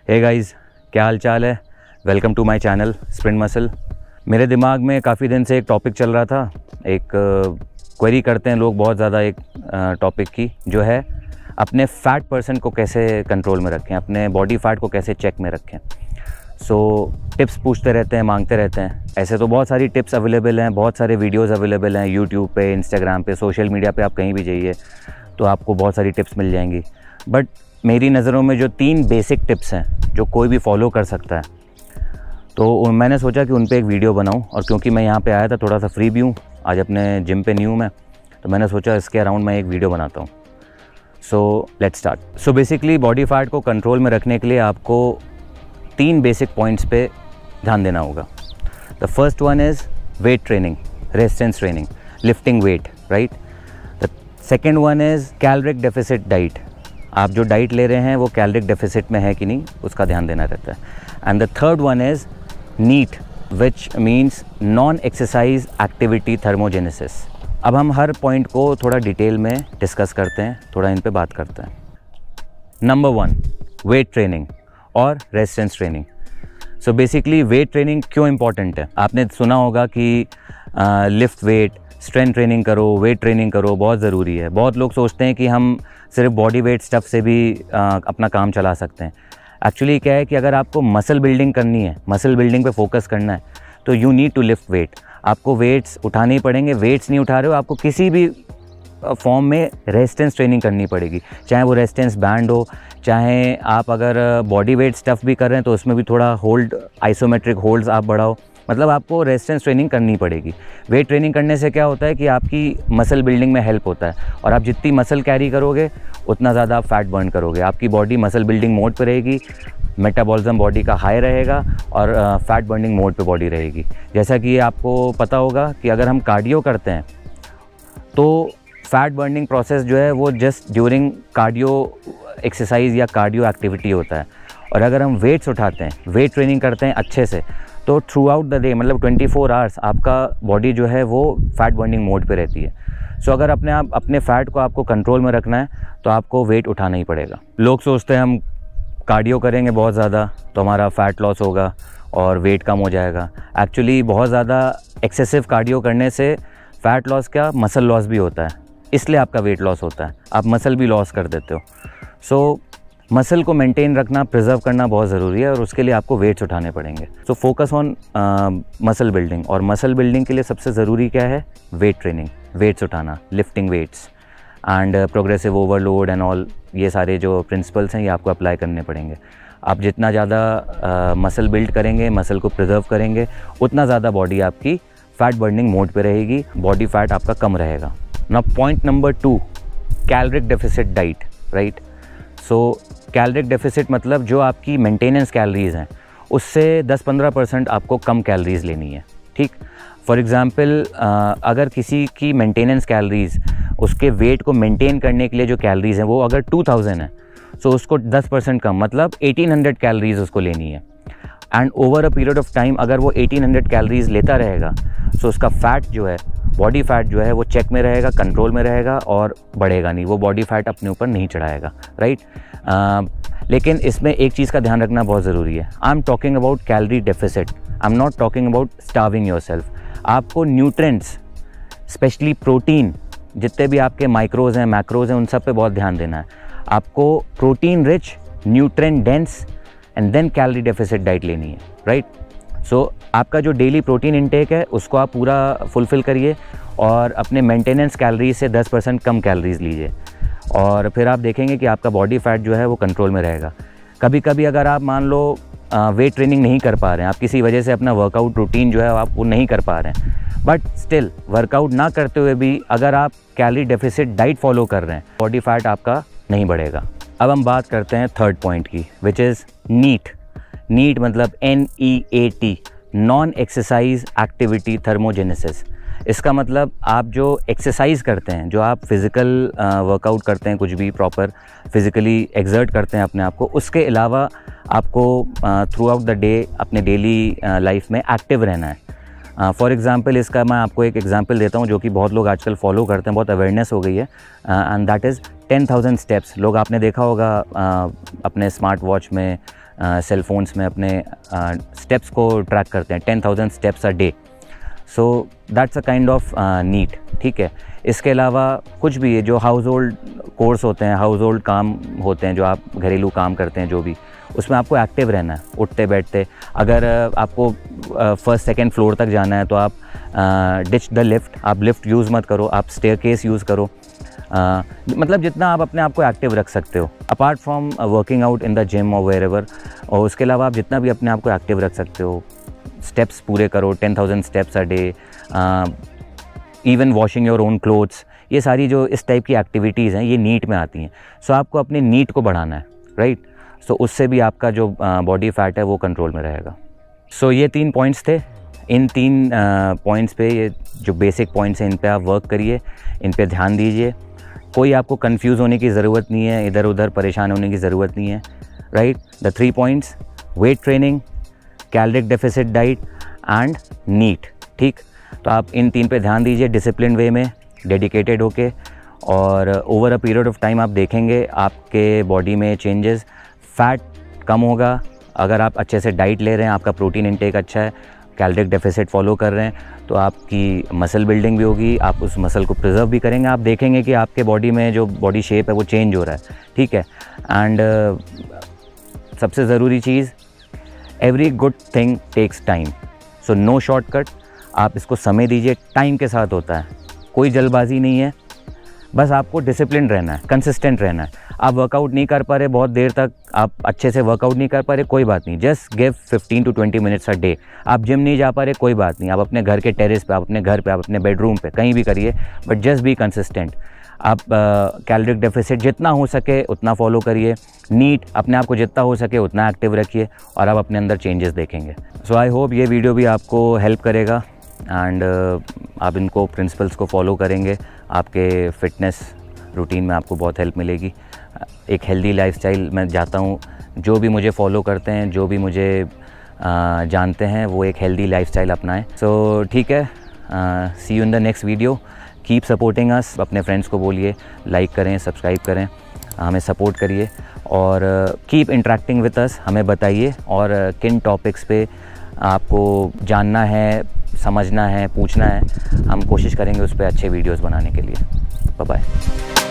Hey guys, क्या हाल चाल है। Welcome to my channel Sprint Muscle. मेरे दिमाग में काफ़ी दिन से एक टॉपिक चल रहा था। एक क्वेरी करते हैं लोग बहुत ज़्यादा एक टॉपिक की, जो है अपने फ़ैट परसेंट को कैसे कंट्रोल में रखें, अपने बॉडी फैट को कैसे चेक में रखें। टिप्स पूछते रहते हैं, मांगते रहते हैं। ऐसे तो बहुत सारी टिप्स अवेलेबल हैं, बहुत सारे वीडियोस अवेलेबल हैं यूट्यूब पे, इंस्टाग्राम पे, सोशल मीडिया पे। आप कहीं भी जाइए तो आपको बहुत सारी टिप्स मिल जाएंगी। बट मेरी नज़रों में जो 3 बेसिक टिप्स हैं जो कोई भी फॉलो कर सकता है, तो मैंने सोचा कि उन पे एक वीडियो बनाऊं। और क्योंकि मैं यहाँ पे आया था, थोड़ा सा फ्री भी हूँ, आज अपने जिम पे नहीं हूँ मैं, तो मैंने सोचा इसके अराउंड मैं एक वीडियो बनाता हूँ। So let's start. So basically body fat को कंट्रोल में रखने के लिए आपको 3 बेसिक पॉइंट्स पे ध्यान देना होगा। The first one is weight training, resistance training, lifting wait, right. The second one is caloric deficit diet. आप जो डाइट ले रहे हैं वो कैलोरिक डेफिसिट में है कि नहीं, उसका ध्यान देना रहता है। And the third one is NEAT, which means non exercise activity thermogenesis. अब हम हर पॉइंट को थोड़ा डिटेल में डिस्कस करते हैं, थोड़ा इन पे बात करते हैं। नंबर 1, वेट ट्रेनिंग और resistance training. So basically weight training क्यों इम्पॉर्टेंट है? आपने सुना होगा कि लिफ्ट वेट, स्ट्रेंथ ट्रेनिंग करो, वेट ट्रेनिंग करो, बहुत ज़रूरी है। बहुत लोग सोचते हैं कि हम सिर्फ बॉडी वेट स्टफ़ से भी अपना काम चला सकते हैं। एक्चुअली क्या है कि अगर आपको मसल बिल्डिंग करनी है, मसल बिल्डिंग पे फोकस करना है, तो you need to lift weight. आपको वेट्स उठाने ही पड़ेंगे। वेट्स नहीं उठा रहे हो, आपको किसी भी फॉर्म में रेजिस्टेंस ट्रेनिंग करनी पड़ेगी, चाहे वो रेजिस्टेंस बैंड हो, चाहे आप अगर बॉडी वेट स्टफ़ भी कर रहे हैं तो उसमें भी थोड़ा होल्ड, आइसोमेट्रिक होल्ड्स आप बढ़ाओ। मतलब आपको रेजिस्टेंस ट्रेनिंग करनी पड़ेगी। वेट ट्रेनिंग करने से क्या होता है कि आपकी मसल बिल्डिंग में हेल्प होता है, और आप जितनी मसल कैरी करोगे उतना ज़्यादा आप फैट बर्न करोगे। आपकी बॉडी मसल बिल्डिंग मोड पे रहेगी, मेटाबॉलिज्म बॉडी का हाई रहेगा, और फैट बर्निंग मोड पे बॉडी रहेगी। जैसा कि आपको पता होगा कि अगर हम कार्डियो करते हैं तो फैट बर्निंग प्रोसेस जो है वो जस्ट ड्यूरिंग कार्डियो एक्सरसाइज या कार्डियो एक्टिविटी होता है। और अगर हम वेट्स उठाते हैं, वेट ट्रेनिंग करते हैं अच्छे से, तो थ्रू आउट द डे, मतलब 24 आवर्स आपका बॉडी जो है वो फैट बर्निंग मोड पे रहती है। सो अगर अपने फ़ैट को आपको कंट्रोल में रखना है तो आपको वेट उठाना ही पड़ेगा। लोग सोचते हैं हम कार्डियो करेंगे बहुत ज़्यादा तो हमारा फ़ैट लॉस होगा और वेट कम हो जाएगा। एक्चुअली बहुत ज़्यादा एक्सेसिव कार्डियो करने से फ़ैट लॉस क्या, मसल लॉस भी होता है, इसलिए आपका वेट लॉस होता है। आप मसल भी लॉस कर देते हो। सो मसल को मेंटेन रखना, प्रिजर्व करना बहुत ज़रूरी है, और उसके लिए आपको वेट्स उठाने पड़ेंगे। So focus on muscle building. और मसल बिल्डिंग के लिए सबसे ज़रूरी क्या है? वेट ट्रेनिंग, वेट्स उठाना, lifting weights and progressive overload and all. ये सारे जो प्रिंसिपल्स हैं ये आपको अप्लाई करने पड़ेंगे। आप जितना ज़्यादा मसल बिल्ड करेंगे, मसल को प्रिजर्व करेंगे, उतना ज़्यादा बॉडी आपकी फैट बर्निंग मोड पे रहेगी, बॉडी फैट आपका कम रहेगा। Now point number 2, caloric deficit diet, right. So caloric deficit मतलब जो आपकी मेंटेनेंस कैलोरीज़ हैं उससे 10-15% आपको कम कैलोरीज़ लेनी है, ठीक। फॉर एग्ज़ाम्पल अगर किसी की मेंटेनेंस कैलोरीज़, उसके वेट को मेंटेन करने के लिए जो कैलोरीज़ हैं वो अगर 2000 है, सो उसको 10% कम, मतलब 1800 कैलोरीज़ उसको लेनी है। And over a period of time अगर वो 1800 कैलोरीज़ लेता रहेगा, सो उसका फ़ैट जो है, बॉडी फैट जो है वो चेक में रहेगा, कंट्रोल में रहेगा, और बढ़ेगा नहीं, वो बॉडी फैट अपने ऊपर नहीं चढ़ाएगा, राइट। लेकिन इसमें एक चीज़ का ध्यान रखना बहुत ज़रूरी है। I am talking about calorie deficit, I am not talking about starving yourself. आपको न्यूट्रिएंट्स, स्पेशली प्रोटीन, जितने भी आपके माइक्रोज हैं, मैक्रोज हैं, उन सब पे बहुत ध्यान देना है। आपको protein rich, nutrient dense and then calorie deficit diet लेनी है, राइट। सो आपका जो डेली प्रोटीन इनटेक है उसको आप पूरा फुलफ़िल करिए, और अपने मेंटेनेंस कैलोरीज से 10% कम कैलोरीज लीजिए, और फिर आप देखेंगे कि आपका बॉडी फैट जो है वो कंट्रोल में रहेगा। कभी कभी अगर आप मान लो वेट ट्रेनिंग नहीं कर पा रहे हैं, आप किसी वजह से अपना वर्कआउट रूटीन जो है आप वो नहीं कर पा रहे हैं, बट स्टिल वर्कआउट ना करते हुए भी अगर आप कैलोरी डेफिसिट डाइट फॉलो कर रहे हैं, बॉडी फैट आपका नहीं बढ़ेगा। अब हम बात करते हैं थर्ड पॉइंट की, विच इज़ नीट। नीट मतलब NEAT, non exercise activity thermogenesis. इसका मतलब आप जो एक्सरसाइज करते हैं, जो आप फिज़िकल वर्कआउट करते हैं, कुछ भी प्रॉपर फिज़िकली एक्सर्ट करते हैं अपने आप को, उसके अलावा आपको थ्रू आउट द डे अपने डेली लाइफ में एक्टिव रहना है। फॉर एग्ज़ाम्पल इसका मैं आपको एक एग्जांपल देता हूँ जो कि बहुत लोग आजकल फॉलो करते हैं, बहुत अवेयरनेस हो गई है, एंड दैट इज़ 10,000 स्टेप्स। लोग आपने देखा होगा अपने स्मार्ट वॉच में सेल फोन्स में अपने स्टेप्स को ट्रैक करते हैं, 10,000 steps a day. So that's a kind of NEAT, ठीक है। इसके अलावा कुछ भी है जो हाउस होल्ड कोर्स होते हैं, हाउस होल्ड काम होते हैं, जो आप घरेलू काम करते हैं, जो भी, उसमें आपको एक्टिव रहना है, उठते बैठते। अगर आपको फर्स्ट सेकंड फ्लोर तक जाना है तो आप डिच द लिफ्ट, आप लिफ्ट यूज़ मत करो, आप स्टेयरकेस यूज़ करो। मतलब जितना आप अपने आप को एक्टिव रख सकते हो, apart from working out in the gym और वेयर एवर, और उसके अलावा आप जितना भी अपने आप को एक्टिव रख सकते हो, स्टेप्स पूरे करो, 10,000 steps a day, even washing your own clothes, ये सारी जो इस टाइप की एक्टिविटीज़ हैं ये नीट में आती हैं। सो आपको अपने नीट को बढ़ाना है, राइट। सो उससे भी आपका जो बॉडी फैट है वो कंट्रोल में रहेगा। सो ये 3 पॉइंट्स थे। इन 3 पॉइंट्स पे, ये जो बेसिक पॉइंट्स हैं, इन पे आप वर्क करिए, इन पे ध्यान दीजिए। कोई आपको कंफ्यूज होने की ज़रूरत नहीं है, इधर उधर परेशान होने की ज़रूरत नहीं है, right. The 3 points: weight training, caloric deficit diet and NEAT, ठीक। तो आप इन 3 पे ध्यान दीजिए डिसिप्लिन वे में, डेडिकेटेड होके, और over a period of time आप देखेंगे आपके बॉडी में चेंजेस। फैट कम होगा अगर आप अच्छे से डाइट ले रहे हैं, आपका प्रोटीन इंटेक अच्छा है, कैलोरिक डेफिसिट फॉलो कर रहे हैं, तो आपकी मसल बिल्डिंग भी होगी, आप उस मसल को प्रिजर्व भी करेंगे। आप देखेंगे कि आपके बॉडी में जो बॉडी शेप है वो चेंज हो रहा है, ठीक है। एंड सबसे ज़रूरी चीज़, every good thing takes time, so no shortcut. आप इसको समय दीजिए, टाइम के साथ होता है, कोई जल्दबाजी नहीं है, बस आपको डिसिप्लिन रहना है, कंसिस्टेंट रहना है। आप वर्कआउट नहीं कर पा रहे बहुत देर तक, आप अच्छे से वर्कआउट नहीं कर पा रहे, कोई बात नहीं, just give 15 to 20 minutes a day. आप जिम नहीं जा पा रहे, कोई बात नहीं, आप अपने घर के टेरेस पे, आप अपने घर पे, आप अपने बेडरूम पे, कहीं भी करिए, बट जस्ट बी कंसिस्टेंट। आप कैलोरिक डेफिसिट जितना हो सके उतना फॉलो करिए, नीट अपने आप को जितना हो सके उतना एक्टिव रखिए, और आप अपने अंदर चेंजेस देखेंगे। सो आई होप ये वीडियो भी आपको हेल्प करेगा, एंड आप इनको प्रिंसिपल्स को फॉलो करेंगे, आपके फिटनेस रूटीन में आपको बहुत हेल्प मिलेगी। एक हेल्दी लाइफस्टाइल मैं चाहता हूँ, जो भी मुझे फॉलो करते हैं, जो भी मुझे जानते हैं, वो एक हेल्दी लाइफस्टाइल अपनाएं। सो ठीक है, see you in the next video. Keep supporting us, अपने फ्रेंड्स को बोलिए लाइक करें, सब्सक्राइब करें, हमें सपोर्ट करिए, और कीप इंटरेक्टिंग विद अस। हमें बताइए और किन टॉपिक्स पे आपको जानना है, समझना है, पूछना है, हम कोशिश करेंगे उस पर अच्छे वीडियोस बनाने के लिए। Bye bye.